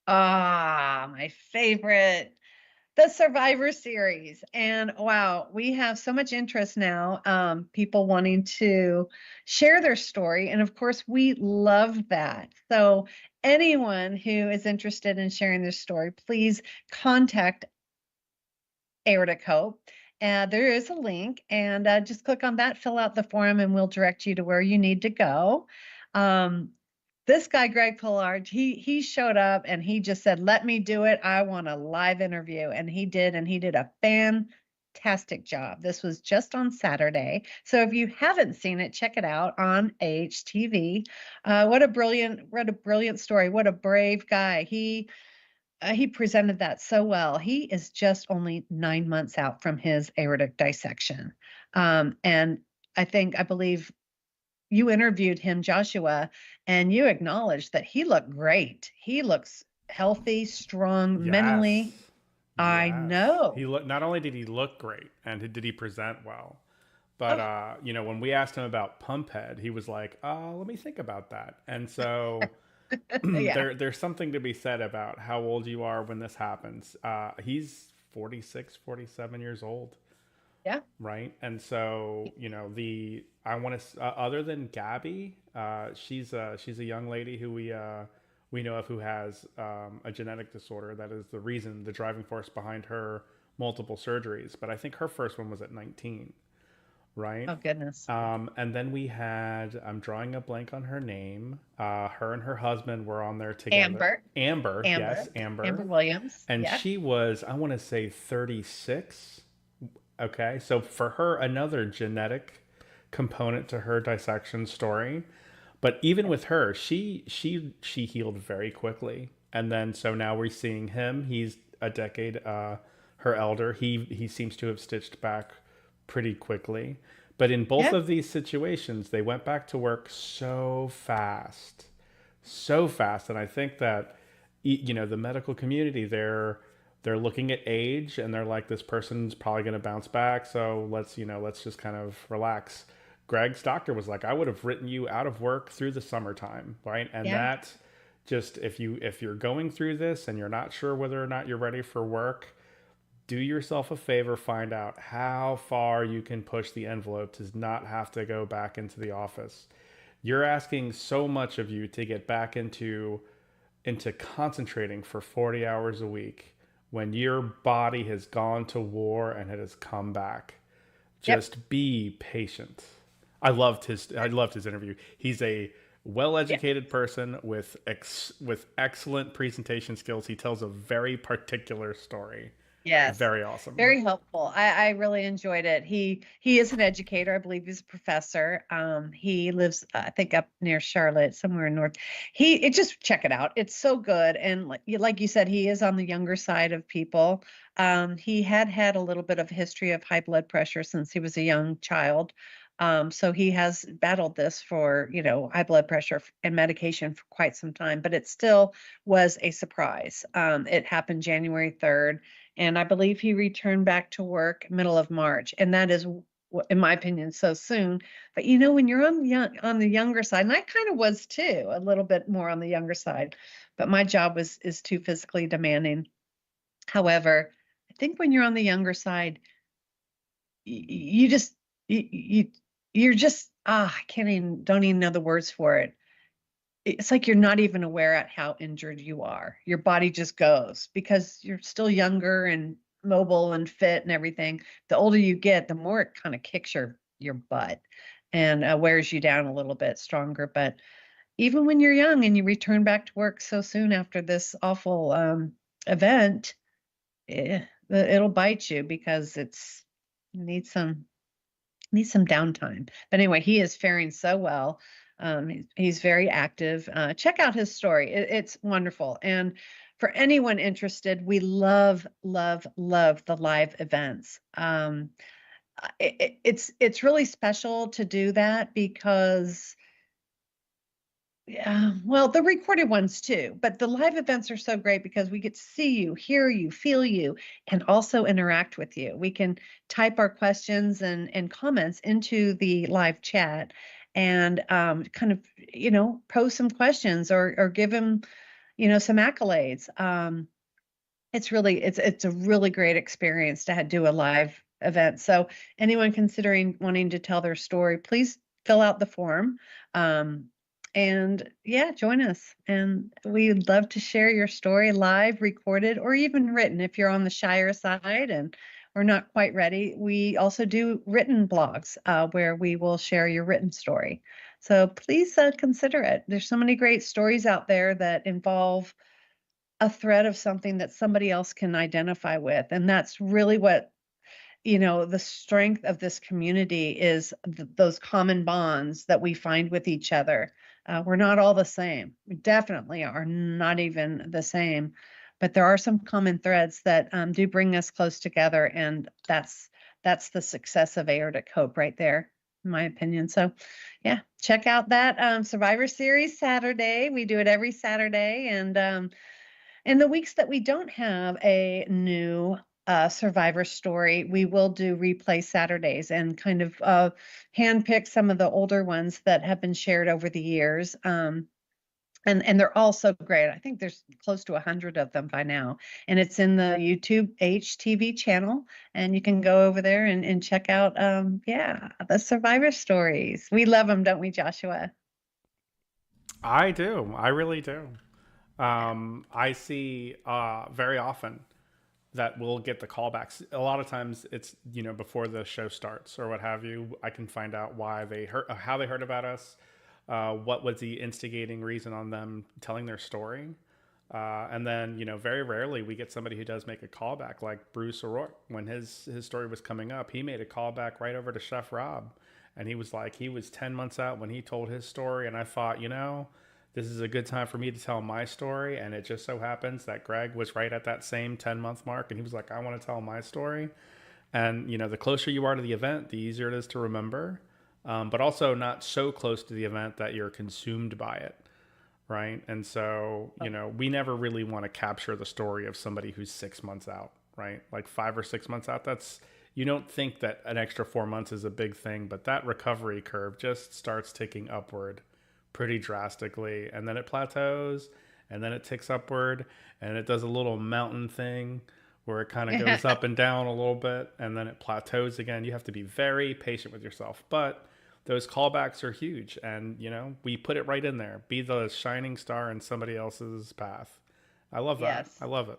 Ah, my favorite. The Survivor Series. And wow, we have so much interest now, people wanting to share their story. And of course, we love that. So, anyone who is interested in sharing their story, please contact Aortic Hope. There is a link, and just click on that, fill out the form, and we'll direct you to where you need to go. Um, this guy, Greg Pollard, he showed up and he just said, "Let me do it. I want a live interview," and he did a fantastic job. This was just on Saturday, so if you haven't seen it, check it out on AHTV. What a brilliant story! What a brave guy. He presented that so well. He is just only 9 months out from his aortic dissection. And I believe you interviewed him, Joshua, and you acknowledged that he looked great. He looks healthy, strong, mentally. Yes. I Yes. know. He look not only did he look great and did he present well, but Oh, when we asked him about Pumphead, he was like, let me think about that." And so yeah. there's something to be said about how old you are when this happens. He's 46, 47 years old, Yeah. right? And so, the I want to other than Gabby, she's a young lady who we know of who has a genetic disorder that is the driving force behind her multiple surgeries. But I think her first one was at 19, right? Oh, goodness. And then we had, I'm drawing a blank on her name. Her and her husband were on there together. Amber. Amber, yes, Amber. Amber Amber. Williams. And Yeah. she was, I want to say 36. Okay, so for her, another genetic component to her dissection story. But even with her, she healed very quickly, and then so now we're seeing him. He's a decade her elder. He seems to have stitched back pretty quickly. But in both Yeah. of these situations, they went back to work so fast, and I think that the medical community they're looking at age and they're like, this person's probably going to bounce back, so let's just kind of relax. Greg's doctor was like, I would have written you out of work through the summertime, right? And Yeah. that, just if you're going through this and you're not sure whether or not you're ready for work, do yourself a favor, find out how far you can push the envelope to not have to go back into the office. You're asking so much of you to get back into concentrating for 40 hours a week when your body has gone to war and it has come back. Yep. Just be patient. I loved his interview. He's a Yeah. well-educated person with excellent presentation skills. He tells a very particular story. Yes. Very awesome. Very helpful. I really enjoyed it. He is an educator. I believe he's a professor. He lives, I think, up near Charlotte, somewhere in North. Just check it out. It's so good. And like you said, he is on the younger side of people. He had a little bit of history of high blood pressure since he was a young child. So he has battled this for, high blood pressure and medication for quite some time, but it still was a surprise. It happened January 3rd, and I believe he returned back to work middle of March, and that is, in my opinion, so soon. But when you're on the younger side, and I kind of was too, a little bit more on the younger side, but my job is too physically demanding. However, I think when you're on the younger side, you just you're just I can't even don't even know the words for it. It's like you're not even aware at how injured you are. Your body just goes because you're still younger and mobile and fit and everything. The older you get, the more it kind of kicks your butt and wears you down a little bit stronger. But even when you're young and you return back to work so soon after this awful event, it'll bite you because it's needs some needs some downtime. But anyway, he is faring so well. He's very active. Check out his story. It's wonderful. And for anyone interested, we love, love, love the live events. It's really special to do that because, yeah, well, the recorded ones too, but the live events are so great because we get to see you, hear you, feel you, and also interact with you. We can type our questions and comments into the live chat and kind of, pose some questions or give him, some accolades. It's a really great experience to do a live event. So anyone considering wanting to tell their story, please fill out the form. And yeah, join us. And we'd love to share your story live, recorded, or even written if you're on the shyer side and we're not quite ready. We also do written blogs where we will share your written story. So please consider it. There's so many great stories out there that involve a thread of something that somebody else can identify with. And that's really what, the strength of this community is those common bonds that we find with each other. We're not all the same. We definitely are not even the same, but there are some common threads that do bring us close together. And that's the success of Aortic Hope right there, in my opinion. So yeah, check out that Survivor Series Saturday. We do it every Saturday. And in the weeks that we don't have a new Survivor story, we will do replay Saturdays and kind of handpick some of the older ones that have been shared over the years. And they're all so great. I think there's close to 100 of them by now. And it's in the YouTube AHTV channel. And you can go over there and check out, the Survivor stories. We love them, don't we, Joshua? I do. I really do. I see very often that we'll get the callbacks. A lot of times it's, before the show starts or what have you. I can find out why they heard, how they heard about us, what was the instigating reason on them telling their story. And then, very rarely we get somebody who does make a callback, like Bruce O'Rourke. When his story was coming up, he made a callback right over to Chef Rob. And he was like, he was 10 months out when he told his story. And I thought, this is a good time for me to tell my story. And it just so happens that Greg was right at that same 10-month mark. And he was like, I want to tell my story. And, the closer you are to the event, the easier it is to remember. But also not so close to the event that you're consumed by it. Right. And so, we never really want to capture the story of somebody who's 6 months out, right? Like 5 or 6 months out. You don't think that an extra 4 months is a big thing, but that recovery curve just starts ticking upward pretty drastically. And then it plateaus and then it ticks upward and it does a little mountain thing where it kind of goes up and down a little bit and then it plateaus again. You have to be very patient with yourself, but those callbacks are huge. And, we put it right in there. Be the shining star in somebody else's path. I love that. Yes. I love it.